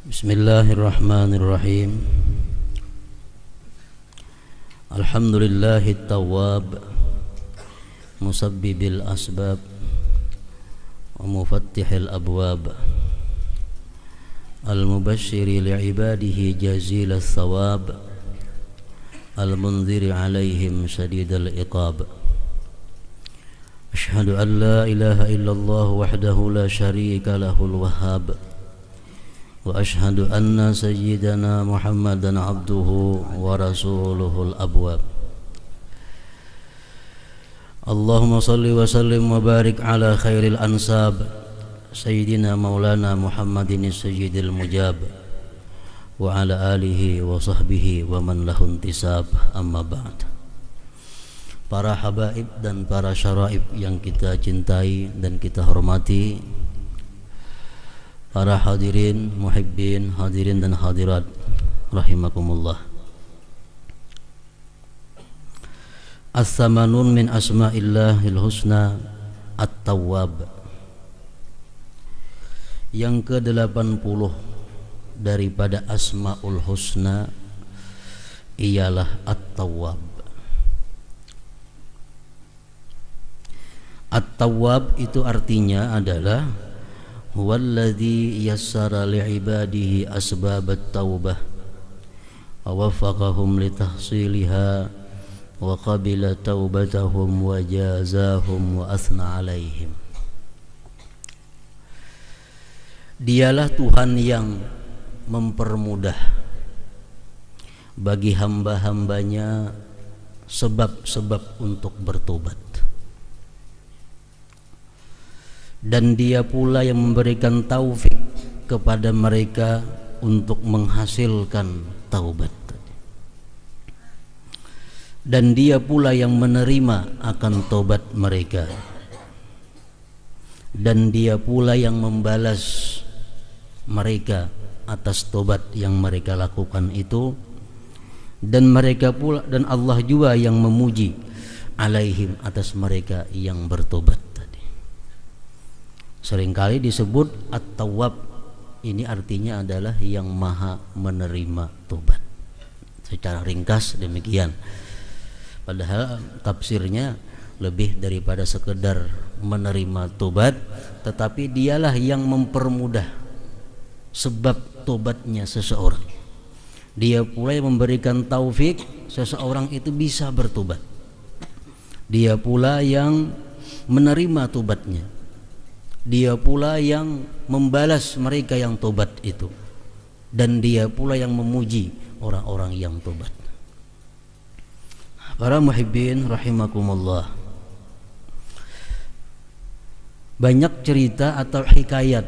Bismillahirrahmanirrahim. Alhamdulillahit tawwab musabbibil asbab wa mufattihil abwab al-mubashshiri li'ibadihi jazilas thawab al-munziri alaihim shadidal iqab. Ashhadu an la ilaha illallah wahdahu la syarika lahul wahhab wa ashhadu anna sayyidana Muhammadan abduhu wa rasuluhul abwab. Allahumma salli wa sallim wa barik ala khairil ansab sayyidina maulana Muhammadin sayyidil mujab wa ala alihi wa sahbihi wa man lahun tisab, amma ba'd. Para habaib dan para syaraib yang kita cintai dan kita hormati, para hadirin, muhibbin, hadirin dan hadirat rahimakumullah. As-samanun min asma'illahil husna At-Tawwab. Yang ke-80 daripada Asma'ul Husna ialah At-Tawwab. At-Tawwab itu artinya adalah huwallazi yassara li'ibadihi asbabat taubah wa waffaqahum litahsiliha wa qabila taubatahum wa jazahum wa athna alaihim. Dialah Tuhan yang mempermudah bagi hamba-hambanya sebab-sebab untuk bertobat, dan Dia pula yang memberikan taufik kepada mereka untuk menghasilkan taubat, dan Dia pula yang menerima akan taubat mereka, dan Dia pula yang membalas mereka atas taubat yang mereka lakukan itu, dan mereka pula, dan Allah juga yang memuji alaihim atas mereka yang bertobat. Seringkali disebut At-Tawwab, ini artinya adalah yang maha menerima tobat. Secara ringkas demikian. Padahal tafsirnya lebih daripada sekedar menerima tobat, tetapi Dialah yang mempermudah sebab tobatnya seseorang. Dia pula yang memberikan taufik seseorang itu bisa bertobat. Dia pula yang menerima tobatnya. Dia pula yang membalas mereka yang tobat itu, dan Dia pula yang memuji orang-orang yang tobat. Para muhibbin rahimakumullah, banyak cerita atau hikayat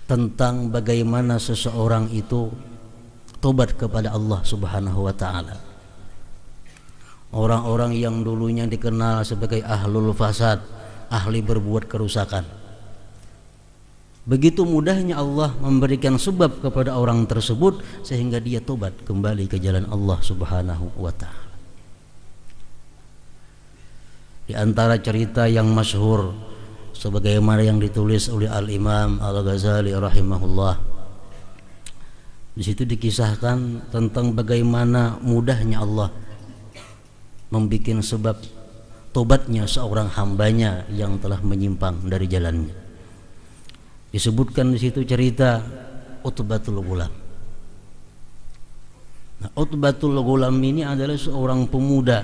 tentang bagaimana seseorang itu tobat kepada Allah Subhanahu wa ta'ala. Orang-orang yang dulunya dikenal sebagai ahlul fasad, ahli berbuat kerusakan, begitu mudahnya Allah memberikan sebab kepada orang tersebut sehingga dia tobat kembali ke jalan Allah Subhanahu wa ta'ala. Di antara cerita yang masyhur sebagaimana yang ditulis oleh Al-Imam Al-Ghazali rahimahullah, di situ dikisahkan tentang bagaimana mudahnya Allah membikin sebab tobatnya seorang hambanya yang telah menyimpang dari jalannya. Disebutkan di situ cerita Utbatul Ghulam. Nah, Utbatul Ghulam ini adalah seorang pemuda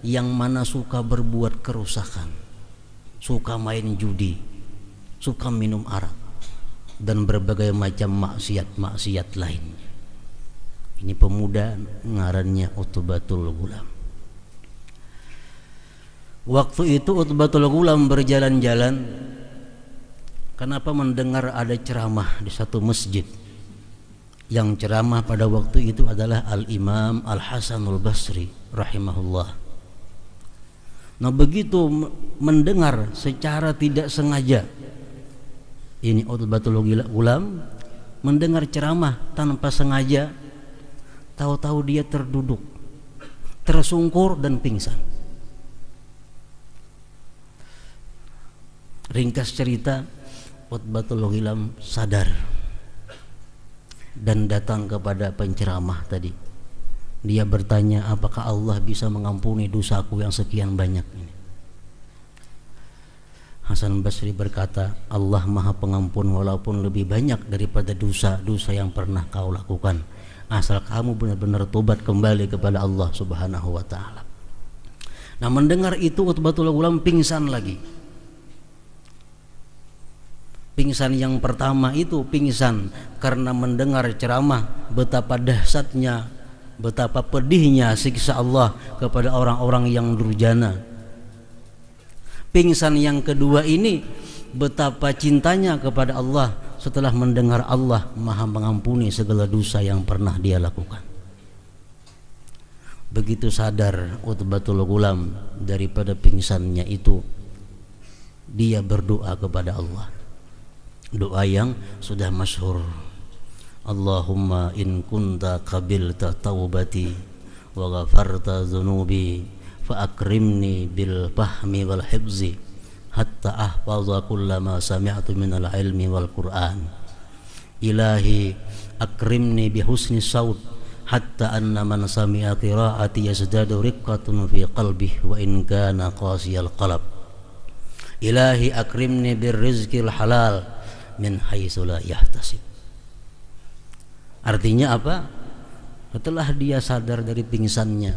yang mana suka berbuat kerusakan, suka main judi, suka minum arak, dan berbagai macam maksiat-maksiat lainnya. Ini pemuda ngarannya Utbatul Ghulam. Waktu itu Utbatul Ghulam berjalan-jalan, kenapa mendengar ada ceramah di satu masjid. Yang ceramah pada waktu itu adalah Al-Imam Al-Hasanul Basri rahimahullah. Nah, begitu mendengar secara tidak sengaja, ini Utbatul Ghulam mendengar ceramah tanpa sengaja, tahu-tahu dia terduduk, tersungkur dan pingsan. Ringkas cerita, Utbatul Ghulam sadar dan datang kepada penceramah tadi. Dia bertanya, apakah Allah bisa mengampuni dosaku yang sekian banyak ini? Hasan Basri berkata, Allah Maha Pengampun walaupun lebih banyak daripada dosa-dosa yang pernah kau lakukan, asal kamu benar-benar tobat kembali kepada Allah Subhanahu wa taala. Nah, mendengar itu Utbatul Ghulam pingsan lagi. Pingsan yang pertama itu pingsan karena mendengar ceramah betapa dahsyatnya, betapa pedihnya siksa Allah kepada orang-orang yang durjana. Pingsan yang kedua ini betapa cintanya kepada Allah setelah mendengar Allah Maha mengampuni segala dosa yang pernah dia lakukan. Begitu sadar Utbatul Ghulam daripada pingsannya itu, dia berdoa kepada Allah. Doa yang sudah masyhur. Allahumma in kunta qabilta taubati wa ghafarta dhunubi fa akrimni bil fahmi wal hifzi hatta ahfaza kullama sami'tu minal ilmi wal Qur'an. Ilahi akrimni bi husni saut hatta anna man sami'a qira'ati yazdadu riqqatun fi qalbihi wa in kana qasiyal qalb. Ilahi akrimni bir rizqil halal min haitsu la yahtasib. Artinya apa? Setelah dia sadar dari pingsannya,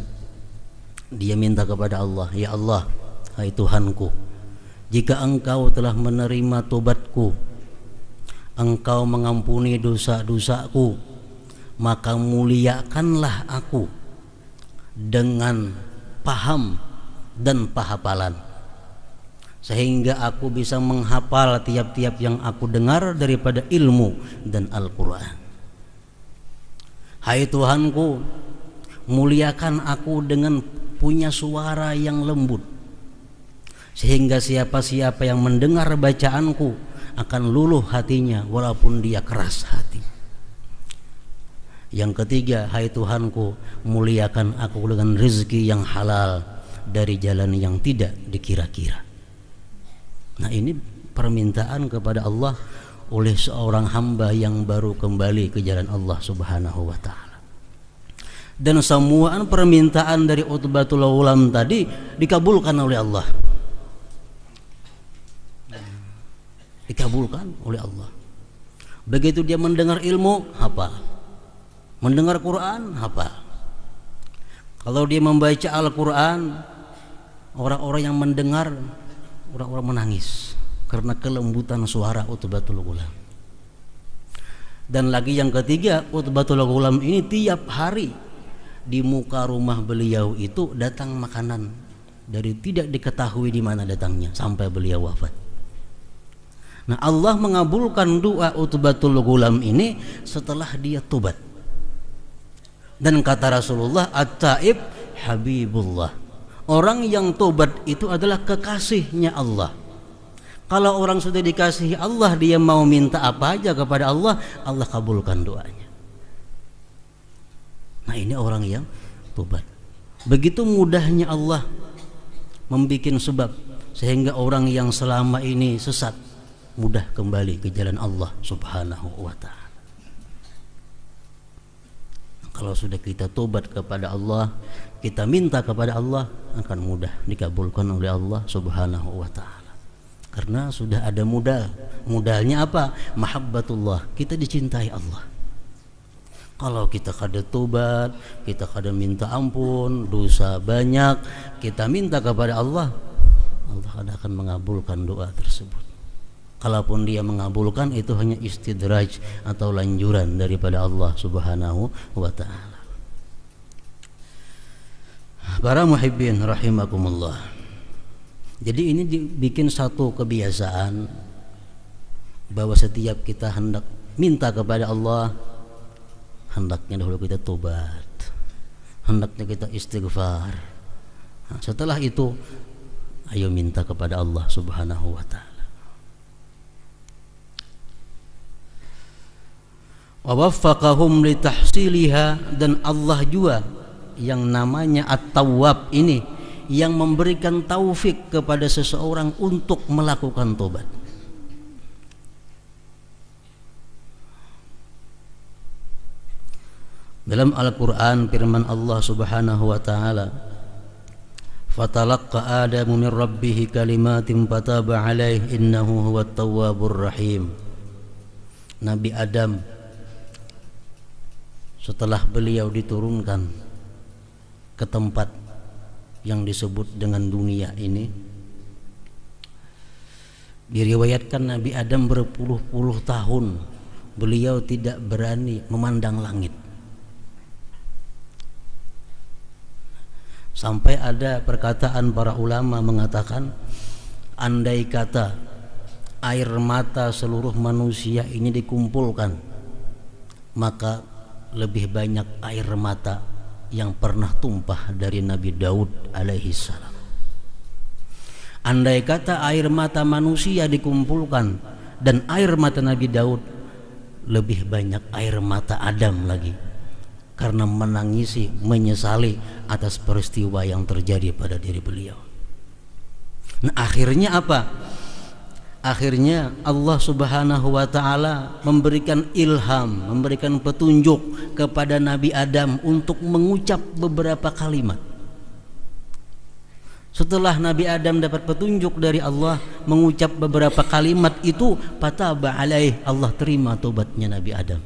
dia minta kepada Allah, ya Allah, hai Tuhanku, jika Engkau telah menerima tobatku, Engkau mengampuni dosa-dosaku, maka muliakanlah aku dengan paham dan pahafalan, sehingga aku bisa menghafal tiap-tiap yang aku dengar daripada ilmu dan Al-Quran. Hai Tuhanku, muliakan aku dengan punya suara yang lembut, sehingga siapa-siapa yang mendengar bacaanku akan luluh hatinya walaupun dia keras hati. Yang ketiga, hai Tuhanku, muliakan aku dengan rezeki yang halal dari jalan yang tidak dikira-kira. Nah, ini permintaan kepada Allah oleh seorang hamba yang baru kembali ke jalan Allah Subhanahu wa taala. Dan semua permintaan dari Utbatul Ghulam tadi dikabulkan oleh Allah. Dikabulkan oleh Allah. Begitu dia mendengar ilmu, hafal. Mendengar Quran, hafal. Kalau dia membaca Al-Quran, orang-orang yang mendengar, orang-orang menangis karena kelembutan suara Utbatul Ghulam. Dan lagi yang ketiga, Utbatul Ghulam ini tiap hari di muka rumah beliau itu datang makanan dari tidak diketahui di mana datangnya sampai beliau wafat. Nah, Allah mengabulkan doa Utbatul Ghulam ini setelah dia tobat. Dan kata Rasulullah, at-taib habibullah. Orang yang tobat itu adalah kekasihnya Allah. Kalau orang sudah dikasihi Allah, dia mau minta apa aja kepada Allah, Allah kabulkan doanya. Nah, ini orang yang tobat. Begitu mudahnya Allah membuat sebab sehingga orang yang selama ini sesat mudah kembali ke jalan Allah Subhanahu wa ta'ala. Kalau sudah kita tobat kepada Allah, kita minta kepada Allah, akan mudah dikabulkan oleh Allah Subhanahu wa ta'ala. Karena sudah ada modal. Modalnya apa? Mahabbatullah, kita dicintai Allah. Kalau kita kada tobat, kita kada minta ampun, dosa banyak, kita minta kepada Allah, Allah kada akan mengabulkan doa tersebut. Kalaupun dia mengabulkan, itu hanya istidraj atau lanjuran daripada Allah Subhanahu wa ta'ala. Para muhibbin rahimakumullah. Jadi ini dibikin satu kebiasaan bahwa setiap kita hendak minta kepada Allah, hendaknya dahulu kita tobat, hendaknya kita istighfar. Nah, setelah itu ayo minta kepada Allah Subhanahu wa ta'ala. Wa waffaqahum li tahsiliha, dan Allah juga yang namanya At-Tawwab ini yang memberikan taufik kepada seseorang untuk melakukan tobat. Dalam Al-Quran firman Allah subhanahu wa ta'ala, fatalaqqa Adamu min rabbih kalimatin fataba alaih innahu huwat tawwabur rahim. Nabi Adam setelah beliau diturunkan ke tempat yang disebut dengan dunia ini, diriwayatkan Nabi Adam berpuluh-puluh tahun beliau tidak berani memandang langit. Sampai ada perkataan para ulama mengatakan, andai kata air mata seluruh manusia ini dikumpulkan, maka lebih banyak air mata yang pernah tumpah dari Nabi Daud alaihi salam. Andai kata air mata manusia dikumpulkan dan air mata Nabi Daud, lebih banyak air mata Adam lagi, karena menangisi, menyesali atas peristiwa yang terjadi pada diri beliau. Nah, akhirnya apa? Akhirnya Allah subhanahu wa ta'ala memberikan ilham, memberikan petunjuk kepada Nabi Adam untuk mengucap beberapa kalimat. Setelah Nabi Adam dapat petunjuk dari Allah mengucap beberapa kalimat itu, fataba alaih, Allah terima tobatnya Nabi Adam.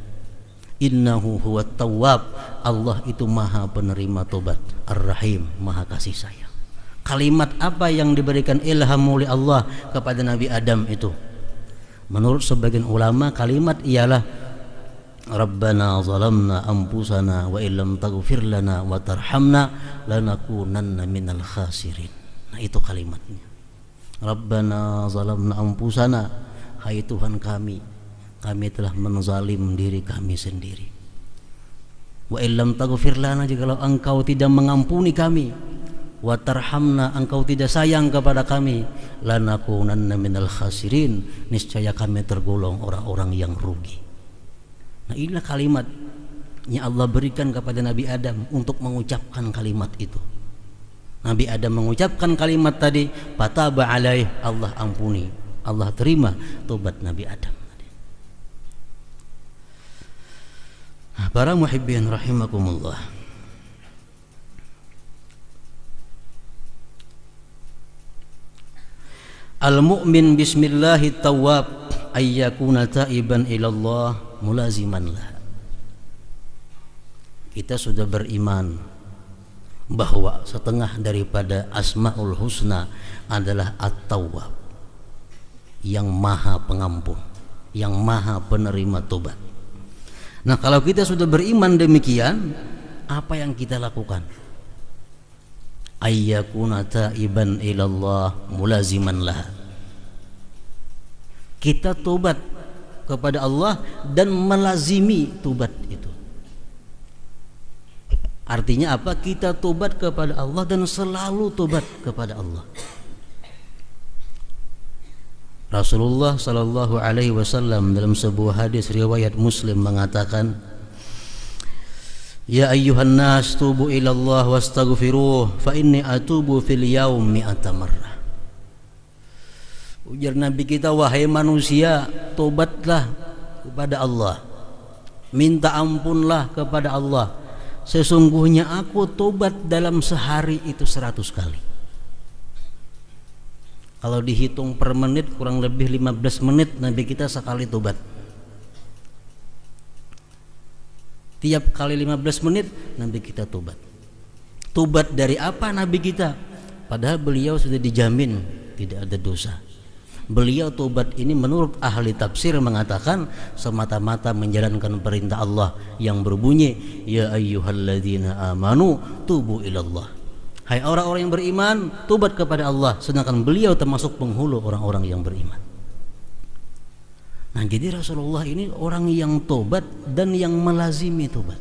Innahu huwat tawwab, Allah itu maha penerima tobat, ar-rahim, maha kasih sayang. Kalimat apa yang diberikan ilham oleh Allah kepada Nabi Adam itu? Menurut sebagian ulama kalimat ialah Rabbana zalamna anfusana wa illam taghfir lana wa tarhamna lanakunanna minal khasirin. Nah, itu kalimatnya. Rabbana zalamna anfusana, hai Tuhan kami telah menzalim diri kami sendiri. Wa illam taghfir lana, jikalau engkau tidak mengampuni kami, wa tarhamna, engkau tidak sayang kepada kami, lanakunanna minal khasirin, niscaya kami tergolong orang-orang yang rugi. Nah, inilah kalimat yang Allah berikan kepada Nabi Adam untuk mengucapkan kalimat itu. Nabi Adam mengucapkan kalimat tadi, fataba alaih, Allah ampuni, Allah terima tobat Nabi Adam. Nah, para muhibbin rahimakumullah, al-mu'min bismillahit tawwab ayyakuna ta'iban ilallah mulaziman lah. Kita sudah beriman bahwa setengah daripada asmaul husna adalah at-tawwab, yang maha pengampun, yang maha penerima tobat. Nah, kalau kita sudah beriman demikian, apa yang kita lakukan? Ayyakuna ta'iban ilallah mulaziman lah. Kita tobat kepada Allah dan melazimi tobat itu. Artinya apa? Kita tobat kepada Allah dan selalu tobat kepada Allah. Rasulullah sallallahu alaihi wasallam dalam sebuah hadis riwayat Muslim mengatakan, ya ayyuhan nas tubu ilallah wastaghfiruh fa inni atubu fil yaum mi'ata marrah. Ujar Nabi kita, wahai manusia, tobatlah kepada Allah, minta ampunlah kepada Allah. Sesungguhnya aku tobat dalam sehari itu 100 kali. Kalau dihitung per menit kurang lebih 15 menit Nabi kita sekali tobat. Tiap kali 15 menit Nabi kita tobat. Tobat dari apa Nabi kita? Padahal beliau sudah dijamin tidak ada dosa. Beliau tobat ini menurut ahli tafsir mengatakan semata-mata menjalankan perintah Allah yang berbunyi, ya ayyuhalladzina amanu tubu ilallah. Hai orang-orang yang beriman, tobat kepada Allah. Sedangkan beliau termasuk penghulu orang-orang yang beriman. Nah, jadi Rasulullah ini orang yang tobat dan yang melazimi tobat.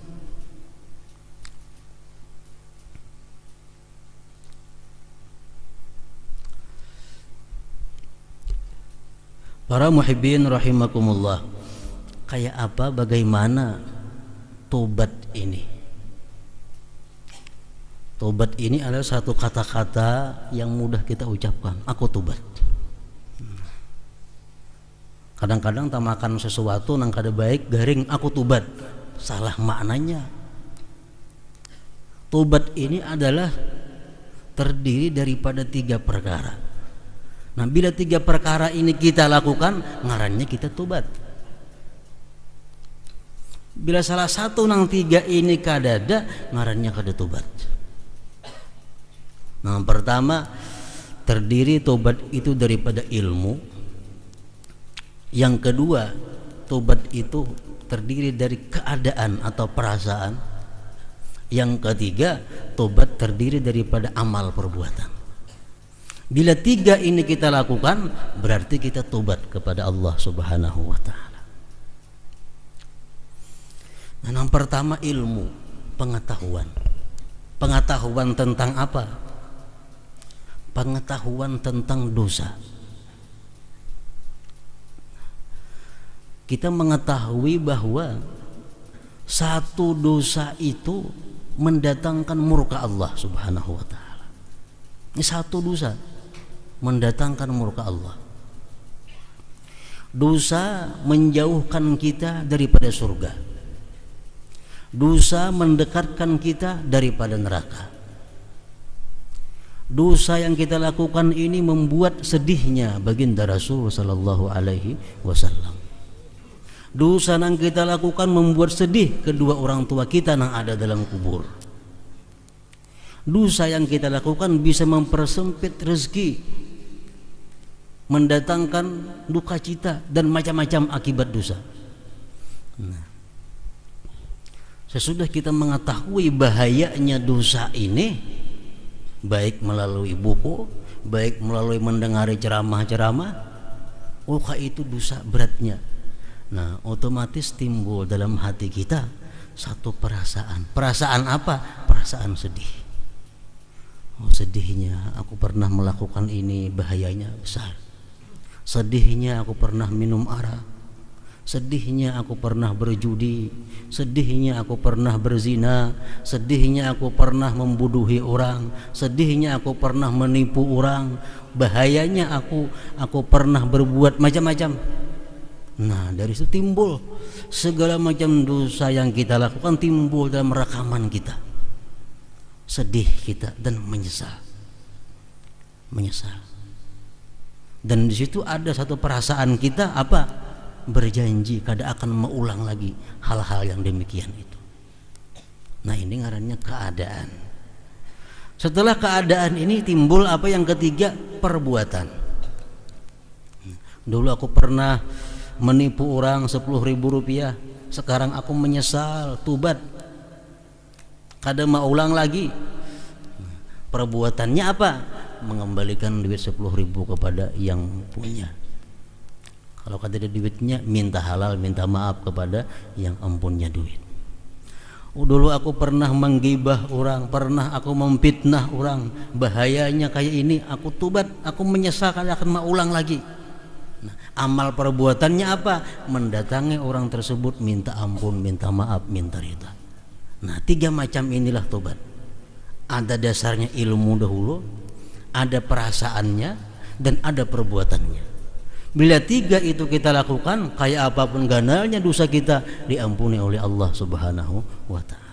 Para muhibbin rahimakumullah, kayak apa, bagaimana tobat ini? Tobat ini adalah satu kata-kata yang mudah kita ucapkan, aku tobat. Kadang-kadang tak makan sesuatu nang kada baik garing aku tobat, salah maknanya. Tobat ini adalah terdiri daripada 3 perkara. Nah, bila 3 perkara ini kita lakukan, ngarannya kita tobat. Bila salah satu nang 3 ini kadada, ngarannya kada tobat. Nah, pertama, terdiri tobat itu daripada ilmu. Yang kedua, tobat itu terdiri dari keadaan atau perasaan. Yang ketiga, tobat terdiri daripada amal perbuatan. Bila 3 ini kita lakukan, berarti kita tobat kepada Allah Subhanahu wa ta'ala. Nah, yang pertama ilmu, pengetahuan. Pengetahuan tentang apa? Pengetahuan tentang dosa. Kita mengetahui bahwa satu dosa itu mendatangkan murka Allah Subhanahu wa ta'ala. Ini satu dosa mendatangkan murka Allah. Dosa menjauhkan kita daripada surga. Dosa mendekatkan kita daripada neraka. Dosa yang kita lakukan ini membuat sedihnya baginda Rasul sallallahu alaihi wasallam. Dosa yang kita lakukan membuat sedih kedua orang tua kita yang ada dalam kubur. Dosa yang kita lakukan bisa mempersempit rezeki, mendatangkan duka cita dan macam-macam akibat dosa. Nah, sesudah kita mengetahui bahayanya dosa ini, baik melalui buku, baik melalui mendengar ceramah-ceramah, itu dosa beratnya. Nah, otomatis timbul dalam hati kita satu perasaan. Perasaan apa? Perasaan sedih. Oh, sedihnya aku pernah melakukan ini, bahayanya besar. Sedihnya aku pernah minum arak. Sedihnya aku pernah berjudi. Sedihnya aku pernah berzina. Sedihnya aku pernah membunuhi orang. Sedihnya aku pernah menipu orang. Bahayanya aku pernah berbuat macam-macam. Nah, dari situ timbul segala macam dosa yang kita lakukan, timbul dalam rekaman kita. Sedih kita dan menyesal. Dan di situ ada satu perasaan kita apa? Berjanji kada akan mengulang lagi hal-hal yang demikian itu. Nah, ini ngarannya keadaan. Setelah keadaan ini timbul apa yang ketiga? Perbuatan. Dulu aku pernah menipu orang 10.000 rupiah, sekarang aku menyesal, tobat, kada mau ulang lagi. Perbuatannya apa? Mengembalikan duit 10.000 kepada yang punya. Kalau kada ada duitnya, minta halal, minta maaf kepada yang empunnya duit. Dulu aku pernah menggibah orang, pernah aku memfitnah orang, bahayanya kayak ini, aku tobat, aku menyesal, kada akan mau ulang lagi. Nah, amal perbuatannya apa? Mendatangi orang tersebut, minta ampun, minta maaf, minta ridha. Nah, 3 macam inilah tobat. Ada dasarnya ilmu dahulu, ada perasaannya, dan ada perbuatannya. Bila 3 itu kita lakukan, kayak apapun ganalnya dosa kita diampuni oleh Allah Subhanahu wa ta'ala.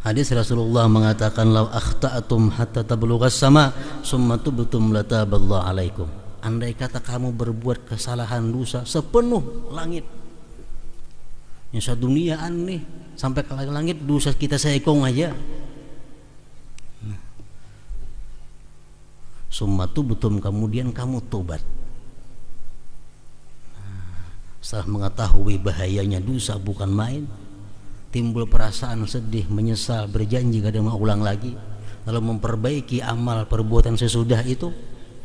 Hadis Rasulullah mengatakan, "Lau akhta'tum hatta tablughas sama, summa tubtum lataballahu alaikum." Andai kata kamu berbuat kesalahan dosa sepenuh langit, yang seduniaan nih sampai ke langit, dosa kita seekong aja. Summa tubtum, kemudian kamu tobat. Setelah mengetahui bahayanya dosa bukan main, timbul perasaan sedih, menyesal, berjanji kada mau ulang lagi, lalu memperbaiki amal perbuatan sesudah itu,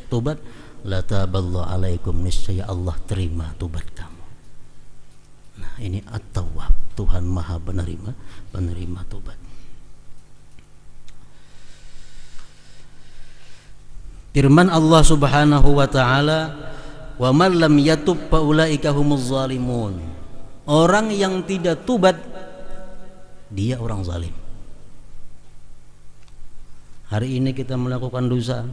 tobat, la taballahu alaikum, niscaya Allah terima tobat kamu. Nah, ini at-tawwab, Tuhan Maha penerima tobat. Firman Allah Subhanahu wa ta'ala, "Wa man lam yatub fa ulaika humuz zalimun." Orang yang tidak tobat, dia orang zalim. Hari ini kita melakukan dosa,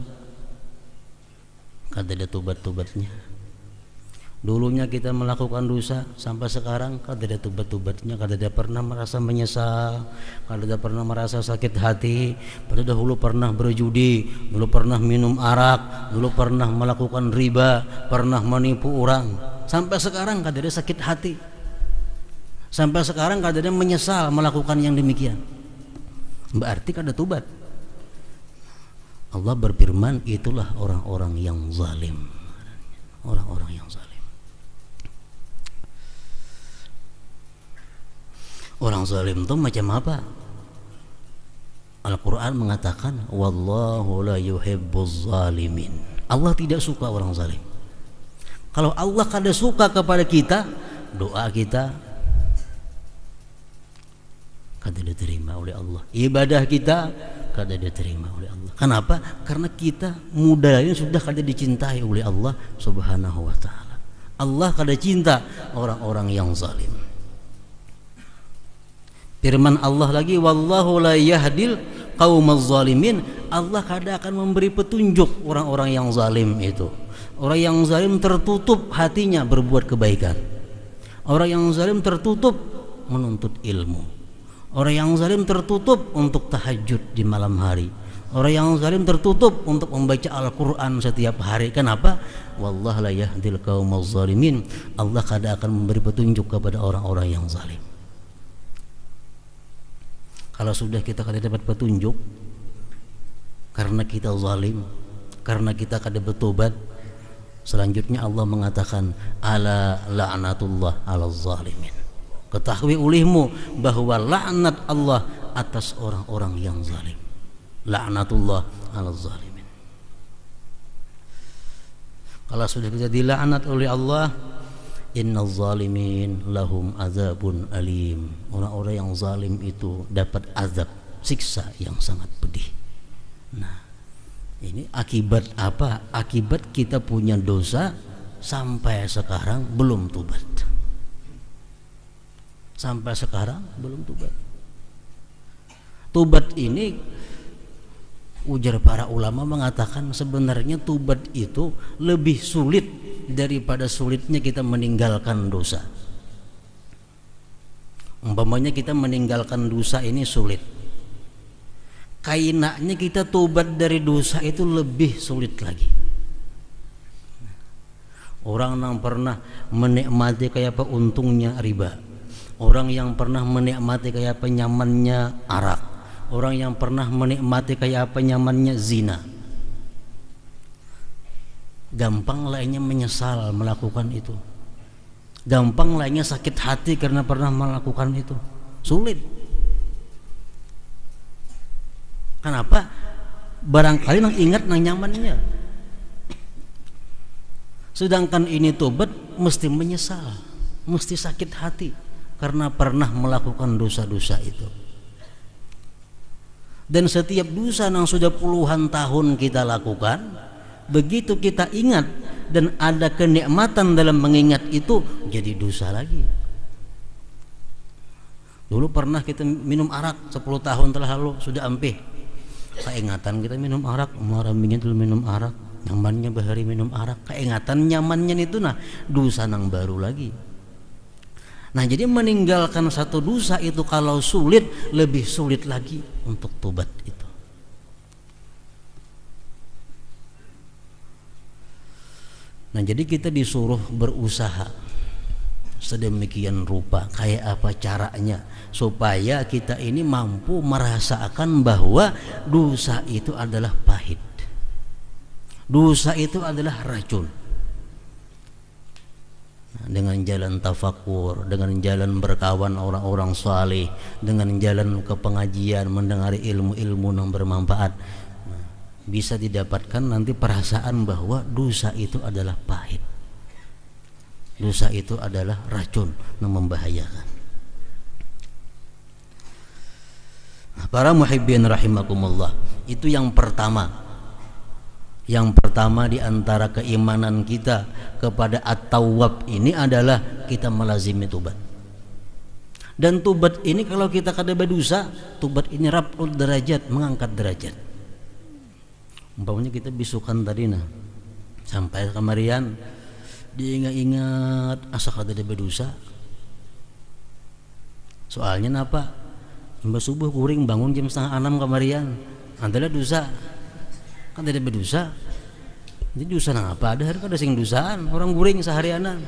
kada ada tobat-tobatnya. Dulunya kita melakukan dosa sampai sekarang kada ada tobat-tobatnya, kada ada pernah merasa menyesal, kada ada pernah merasa sakit hati. Pada dahulu pernah berjudi, dulu pernah minum arak, dulu pernah melakukan riba, pernah menipu orang. Sampai sekarang kada ada sakit hati. Sampai sekarang kada ada menyesal melakukan yang demikian. Berarti kada tobat. Allah berfirman, itulah orang-orang yang zalim. Orang-orang yang zalim. Orang zalim itu macam apa? Al-Quran mengatakan, wallahu la yuhibbuz zalimin. Allah tidak suka orang zalim. Kalau Allah kada suka kepada kita, doa kita kada diterima oleh Allah, ibadah kita kada diterima oleh Allah. Kenapa? Karena kita mudahnya sudah kada dicintai oleh Allah Subhanahu wa ta'ala. Allah kada cinta orang-orang yang zalim. Firman Allah lagi, wallahu la yahdil qaumaz zalimin. Allah kada akan memberi petunjuk orang-orang yang zalim itu. Orang yang zalim tertutup hatinya berbuat kebaikan. Orang yang zalim tertutup menuntut ilmu. Orang yang zalim tertutup untuk tahajud di malam hari. Orang yang zalim tertutup untuk membaca Al-Quran setiap hari. Kenapa? Wallahu la yahdil qaumaz zalimin. Allah kada akan memberi petunjuk kepada orang-orang yang zalim. Kalau sudah kita kada dapat petunjuk karena kita zalim, karena kita kada bertobat, selanjutnya Allah mengatakan, ala la'natullah 'alal zalimin. Ketahui olehmu bahwa laknat Allah atas orang-orang yang zalim. La'natullah 'alal zalimin. Kalau sudah kita dilaknat oleh Allah, innal zalimin lahum azabun alim. Orang-orang yang zalim itu dapat azab, siksa yang sangat pedih. Nah, ini akibat apa? Akibat kita punya dosa sampai sekarang belum tobat. Sampai sekarang belum tobat. Tobat ini, ujar para ulama mengatakan, sebenarnya tobat itu lebih sulit daripada sulitnya kita meninggalkan dosa. Umpamanya kita meninggalkan dosa ini sulit, kainaknya kita tobat dari dosa itu lebih sulit lagi. Orang yang pernah menikmati kayak apa untungnya riba, orang yang pernah menikmati kayak apa nyamannya arak, orang yang pernah menikmati kayak apa nyamannya zina, gampang lainnya menyesal melakukan itu. Gampang lainnya sakit hati karena pernah melakukan itu. Sulit. Kenapa? Barangkali nang ingat nang nyamannya. Sedangkan ini tobat mesti menyesal, mesti sakit hati karena pernah melakukan dosa-dosa itu. Dan setiap dosa yang sudah puluhan tahun kita lakukan, begitu kita ingat dan ada kenikmatan dalam mengingat itu, jadi dosa lagi. Dulu pernah kita minum arak 10 tahun telah lalu, sudah ampih keingatan kita minum arak, maraminya dulu minum arak, nyamannya bahari minum arak, keingatan nyamannya itu, nah dosa nang baru lagi. Nah, jadi meninggalkan satu dosa itu kalau sulit, lebih sulit lagi untuk tobat itu. Nah, jadi kita disuruh berusaha sedemikian rupa, kayak apa caranya supaya kita ini mampu merasakan bahwa dosa itu adalah pahit, dosa itu adalah racun. Nah, dengan jalan tafakur, dengan jalan berkawan orang-orang saleh, dengan jalan ke pengajian, mendengar ilmu-ilmu yang bermanfaat, bisa didapatkan nanti perasaan bahwa dosa itu adalah pahit, dosa itu adalah racun yang membahayakan. Nah, para muhibbin rahimakumullah, itu yang pertama. Yang pertama di antara keimanan kita kepada At-Tawwab ini adalah kita melazimi tobat. Dan tobat ini kalau kita kada berdosa, tobat ini raf'ul derajat, mengangkat derajat. Umpamanya kita bisukan tadi, nah sampai kemarian diingat-ingat asa kada ada berdosa. Soalnya napa? Mbak subuh kuring bangun jam 5:30 kamarian. Adalah dosa. Kan ada berdosa. Jadi dosa apa? Ada hari kada sing dosaan orang kuring seharianan.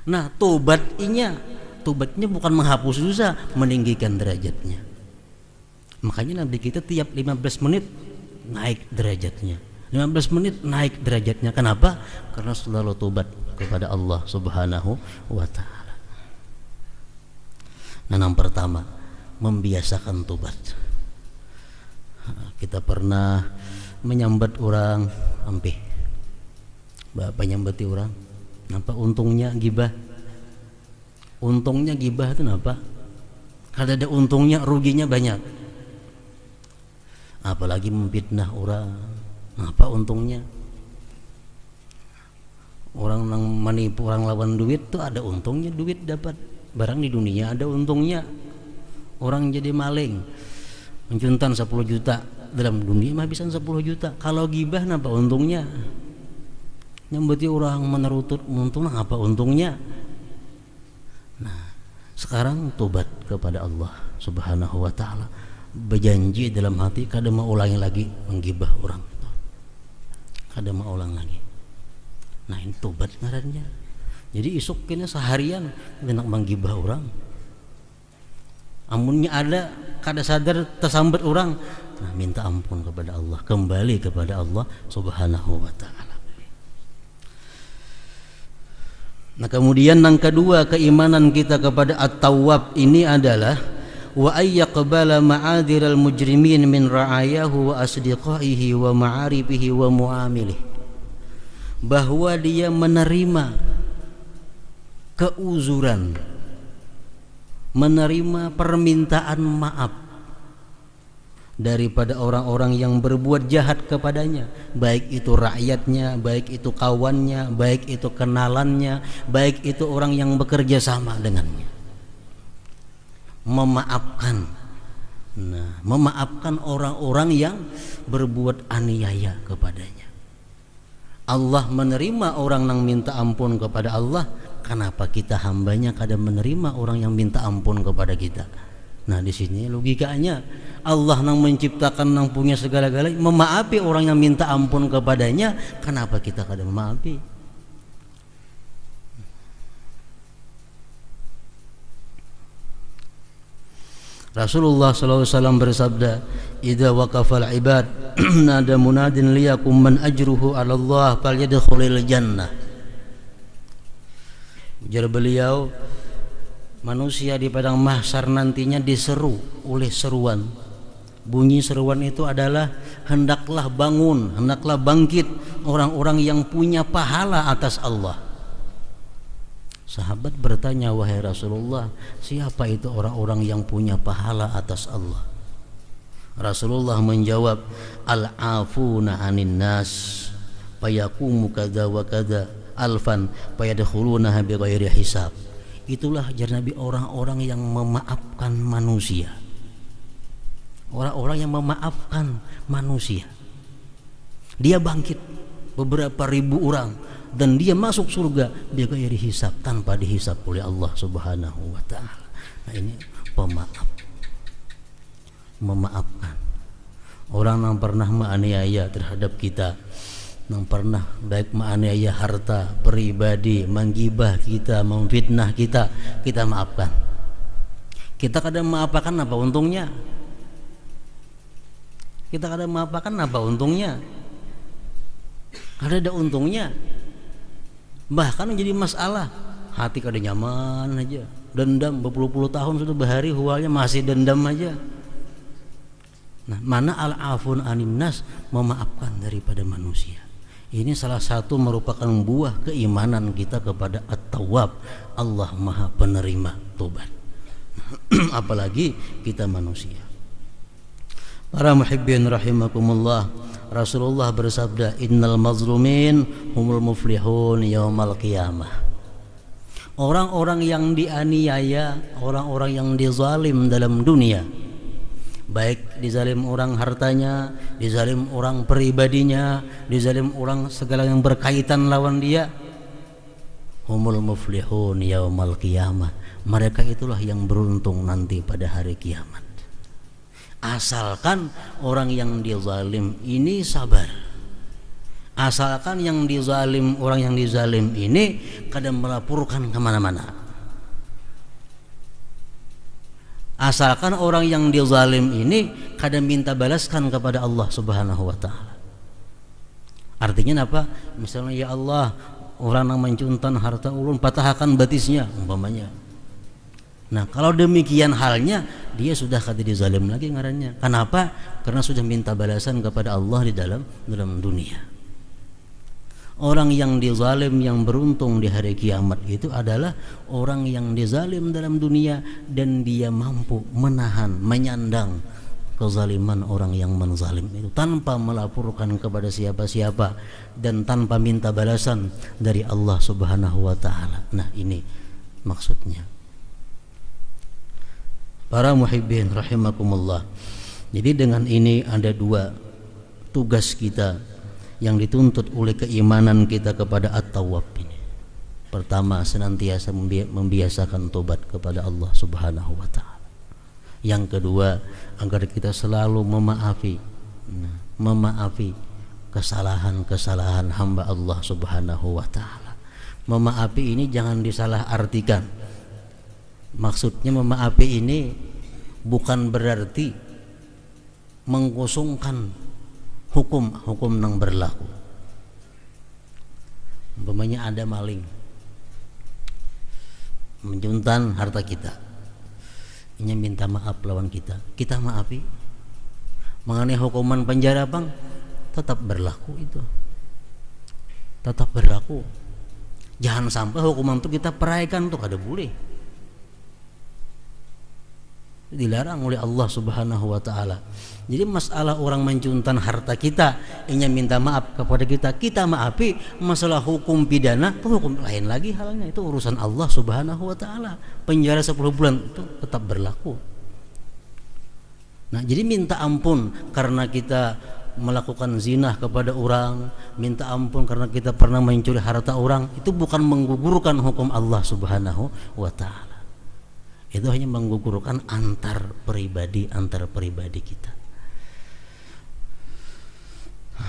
Nah, tobatnya bukan menghapus dosa, meninggikan derajatnya. Makanya Nabi kita tiap 15 menit naik derajatnya. 15 menit naik derajatnya. Kenapa? Karena selalu tobat kepada Allah Subhanahu wa taala. Nah, yang pertama, membiasakan tobat. Kita pernah menyambat orang ampih. Bapak nyambati orang. Napa untungnya gibah? Untungnya gibah itu napa? Kalau ada untungnya, ruginya banyak. Apalagi memfitnah orang. Apa untungnya? Orang yang menipu orang lawan duit tuh ada untungnya, duit dapat. Barang di dunia ada untungnya. Orang jadi maling, mencuntan 10 juta, dalam dunia mah bisa 10 juta. Kalau gibah apa untungnya? Nyambeti orang menerutut untung apa untungnya? Nah, sekarang tobat kepada Allah Subhanahu wa taala. Berjanji dalam hati kada mau ulangi lagi menggibah orang. Kada mau ulang lagi. Nah, ini tobat ngarannya. Jadi isuk kena seharian hendak menggibah orang. Amunnya ada kada sadar tersambat orang. Nah, minta ampun kepada Allah, kembali kepada Allah Subhanahu wa taala. Nah, kemudian yang kedua, keimanan kita kepada At-Tawwab ini adalah wa ayyaqbala ma'adiral mujrimin min ra'ayahu wa asdiqaihi wa ma'arifihi wa muamilihi, bahwa dia menerima keuzuran, menerima permintaan maaf daripada orang-orang yang berbuat jahat kepadanya, baik itu rakyatnya, baik itu kawannya, baik itu kenalannya, baik itu orang yang bekerja sama dengannya. Memaafkan. Nah, memaafkan orang-orang yang berbuat aniaya kepadanya. Allah menerima orang yang minta ampun kepada Allah. Kenapa kita hambanya kada menerima orang yang minta ampun kepada kita? Nah, di sini logikanya Allah yang menciptakan, yang punya segala-galanya, memaafi orang yang minta ampun kepadanya. Kenapa kita kada memaafi? Rasulullah SAW bersabda, "Idza waqafal ibad nada munadin liyakum man ajruhu 'ala Allah falyadkhulil jannah." Ujar beliau, manusia di padang mahsyar nantinya diseru oleh seruan. Bunyi seruan itu adalah hendaklah bangun, hendaklah bangkit orang-orang yang punya pahala atas Allah. Sahabat bertanya, wahai Rasulullah, siapa itu orang-orang yang punya pahala atas Allah? Rasulullah menjawab, al-afuna anin nas fayaqumu kadza wa kadza alfan fayadkhulunaha bighairi hisab. Itulah jar Nabi orang-orang yang memaafkan manusia. Orang-orang yang memaafkan manusia. Dia bangkit beberapa ribu orang dan dia masuk surga bighairi hisab, tanpa dihisab oleh Allah Subhanahu wa taala. Nah, ini pemaaf. Memaafkan orang yang pernah menganiaya terhadap kita, yang pernah baik menganiaya harta, pribadi, menggibah kita, memfitnah kita, kita maafkan. Kita kadang maafkan apa untungnya? Kita kadang maafkan apa untungnya? Ada untungnya. Bahkan menjadi masalah, hati kada nyaman aja, dendam berpuluh-puluh tahun sudah berhari hualnya masih dendam aja. Nah, mana al-afun anin nas, memaafkan daripada manusia. Ini salah satu merupakan buah keimanan kita kepada At-Tawwab, Allah Maha Penerima Tobat. Apalagi kita manusia. Para muhibbin rahimakumullah, Rasulullah bersabda, innal mazlumin humul muflihun yaumal qiyamah. Orang-orang yang dianiaya, orang-orang yang dizalim dalam dunia, baik dizalim orang hartanya, dizalim orang pribadinya, dizalim orang segala yang berkaitan lawan dia, humul muflihun yaumal qiyamah. Mereka itulah yang beruntung nanti pada hari kiamat. Asalkan orang yang dizalim ini sabar. Asalkan orang yang dizalim ini kadang melaporkan kemana-mana. Asalkan orang yang dizalim ini kadang minta balaskan kepada Allah Subhanahu wa taala. Artinya apa? Misalnya, ya Allah, orang yang mencuntan harta ulun patahkan batisnya umpamanya. Nah, kalau demikian halnya, dia sudah kata dizalim lagi ngarannya. Kenapa? Karena sudah minta balasan kepada Allah di dalam dunia. Orang yang dizalim yang beruntung di hari kiamat itu adalah orang yang dizalim dalam dunia dan dia mampu menahan, menyandang kezaliman orang yang menzalim itu tanpa melaporkan kepada siapa-siapa dan tanpa minta balasan dari Allah Subhanahu wa taala. Nah, ini maksudnya. Para muhibbin rahimakumullah. Jadi dengan ini ada dua tugas kita yang dituntut oleh keimanan kita kepada At-Tawwab ini. Pertama, senantiasa membiasakan tobat kepada Allah Subhanahu wa taala. Yang kedua, agar kita selalu memaafi kesalahan-kesalahan hamba Allah Subhanahu wa taala. Memaafi ini jangan disalah artikan. Maksudnya memaafi ini bukan berarti mengkosongkan hukum yang berlaku. Umpamanya ada maling mencuntan harta kita, ini minta maaf lawan kita maafi. Mengenai hukuman penjara bang, tetap berlaku itu, tetap berlaku. Jangan sampai hukuman itu kita peraikan, tuh kada boleh, dilarang oleh Allah Subhanahu wa taala. Jadi masalah orang mencuntan harta kita, ini minta maaf kepada kita maafi. Masalah hukum pidana itu hukum lain lagi halnya, itu urusan Allah Subhanahu wa taala. Penjara 10 bulan itu tetap berlaku. Nah, jadi minta ampun karena kita melakukan zina kepada orang, minta ampun karena kita pernah mencuri harta orang, itu bukan menggugurkan hukum Allah Subhanahu wa taala. Itu hanya menggugurkan antar pribadi kita.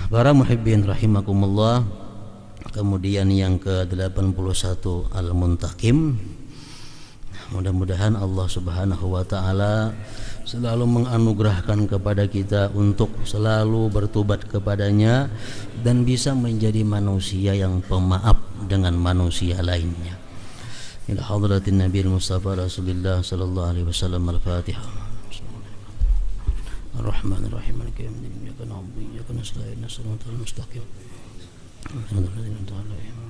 Para muhibbin rahimakumullah. Kemudian yang ke-81 Al-Muntaqim. Mudah-mudahan Allah Subhanahu wa taala selalu menganugerahkan kepada kita untuk selalu bertobat kepadanya dan bisa menjadi manusia yang pemaaf dengan manusia lainnya. Ila hadratin Nabi Mustafa Rasulullah sallallahu alaihi wasallam. Al-Fatihah. Ar-Rahmanir-Rahim. Maliki yaumiddin. Iyyaka na'budu wa iyyaka nasta'in. Ihdinas siratal mustaqim. Shiratal ladzina an'amta 'alaihim